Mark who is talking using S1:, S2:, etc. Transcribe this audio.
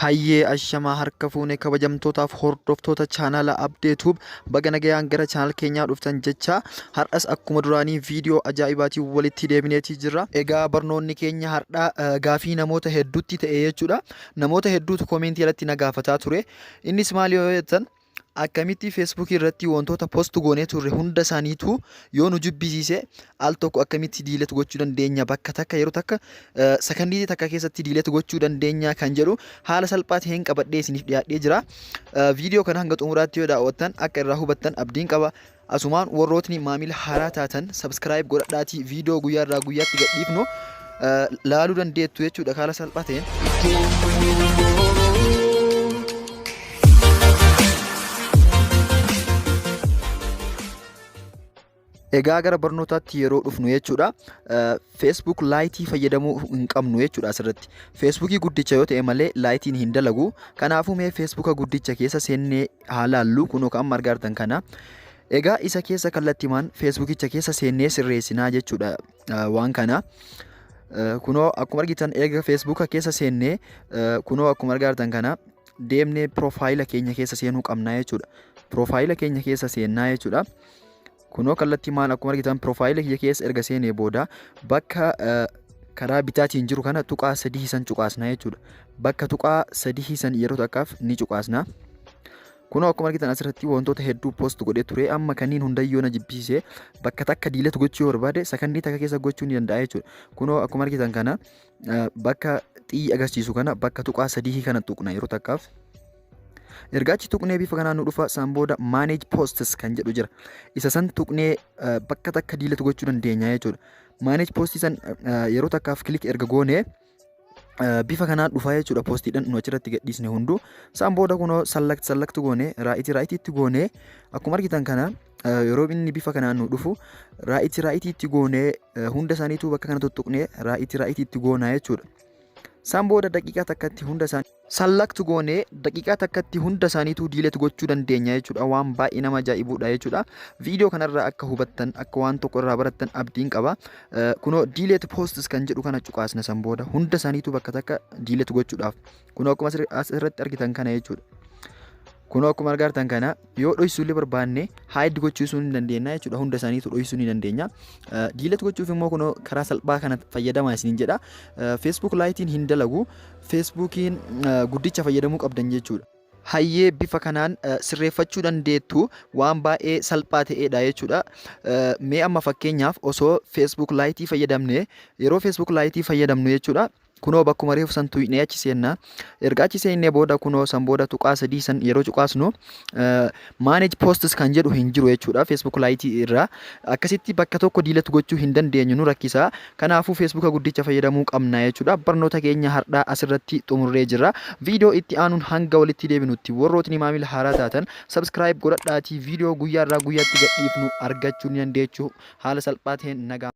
S1: Hayyee ashamaa harka fuune kabajamtootaaf hordoftoota chaanala Abdeetub baga nagayaan gara chaanal keenyaa dhuftan jecha har'as akkuma duraanii viidiyoo ajaa'ibaatiin walitti deebineetii jirra. Egaa barnoonni keenya har'aa gaafii namoota hedduutti ta'e jechuudha. Namoota hedduutu koomentii irratti na gaafataa ture. Innis maal yoo jettan akkamitti Facebook irratti wantoota post goonee turre hunda isaaniitu yoo nu jibbisiise al tokko akkamitti diilet gochuu dandeenya bakka takka yeroo takka sakandii takka keessatti diilet gochuu dandeenya kan jedhu haala salphaa ta'een qabadhee isiniif dhiyaadhee jira. Viidiyoo kana hanga xumuraatti yoo daawwattan akka irraa hubattan abdiin qaba. Asumaan warrootni maamila haaraa taatan subscribe godhadhaatii viidiyoo guyyaa irraa guyyaatti gadhiifnu laaluu dandeettu jechuudha haala salphaa ta'een. Egaa gara barnootaatti yeroo dhufnu jechuudha Facebook laayitii fayyadamuu hin qabnu jechuudha asirratti. Facebookii guddicha yoo ta'e malee laayitiin hin dalagu. Kanaafuu mee Facebooka guddicha keessa seennee haa laallu kunoo kan amma argartan kana. Egaa isa keessa kallattimaan Facebookicha keessa seennee sirreessinaa jechuudha waan kana. Kunoo akkuma argitan eega Facebooka keessa seennee kunoo akkuma argartan kana deemnee profaayila keenya keessa seenuu qabna jechuudha. Profaayila keenya keessa seennaa jechuudha. Kunoo kallattii maal akkuma argitan profaayila kiyya keessa erga seenee booda bakka karaa bitaatiin jiru kana tuqaa 3 san cuqaasna jechuudha. Bakka tuqaa 3 san yeroo takkaaf ni cuqaasna. Kunoo akkuma argitan asirratti wantoota hedduu post godhee ture amma kanniin hundayyoo na jibbisiise bakka takka diilet gochuu barbaade sakandii takka keessa gochuu ni danda'a jechuudha. Kunoo akkuma argitan kana bakka xiyyi agarsiisu kana bakka tuqaa 3 kana tuqna yeroo takkaaf. Ergaachi tuqnee bifa kanaan nu dhufa san booda manage posts kan jedhu jira. Isa san tuqnee bakka takka diilet gochuu dandeenya jechuudha. Manage posts san yeroo takkaaf kilik erga goonee bifa kanaan dhufa jechuudha postiidhaan nu achirratti gadhiisne hundu. San booda kunoo select goonee raayitiitti goonee akkuma argitan kana yeroo inni bifa kanaan nu dhufu raayitiitti goonee hunda isaaniitu bakka kana tuttuqnee raayitiitti goonaa jechuudha. San booda daqiiqaa takkatti hunda isaanii select goonee daqiiqaa takkatti hunda isaaniitu diilet gochuu dandeenya jechuudha. Waan baay'ee nama ajaa'ibuudha jechuudha. Viidiyoo kanarraa akka hubattan akka waan tokko irraa barattan abdiin qaba. Kunoo diilet posts kan jedhu kana cuqaasna san booda hunda isaaniitu bakka takka diilet gochuudhaaf. Kunoo akkuma asirratti argitan kana jechuudha. Kunoo akkuma argartan kana yoo dhoksuu illee barbaanne hide gochuu ni dandeenya jechuudha. Hunda isaaniitu dhoksuu ni dandeenya. Diilet gochuuf immoo kunoo karaa salphaa kana fayyadamaa isiniin jedha. Facebook laayitiin hin dalagu. Facebookiin guddicha fayyadamuu qabdan jechuudha. Hayyee bifa kanaan sirreeffachuu dandeettu waan baay'ee salphaa ta'edha jechuudha. Mee amma fakkeenyaaf osoo Facebook laayitii fayyadamne yeroo Facebook laayitii fayyadamnu jechuudha. Kunoo bakkuma reefu san tuyne achi seenna. Erga achi seennee booda kunoo san booda tuqaa 3 san yeroo cuqaasnu manage posts kan jedhu hin jiru jechuudha Facebook laayitii irraa. Akkasitti bakka tokko diilet gochuu hin dandeenyu nu rakkisa. Kanaafuu Facebooka guddicha fayyadamuu qabna jechuudha. Barnoota keenya har'aa asirratti xumurree jirra. Viidiyoo itti aanuun hanga walitti deebinutti warrootni maamila haaraa taatan subscribe godhadhaatii viidiyoo guyyaa irraa guyyaatti gadhiifnu argachuu ni dandeessu haala salphaa ta'een nagaa.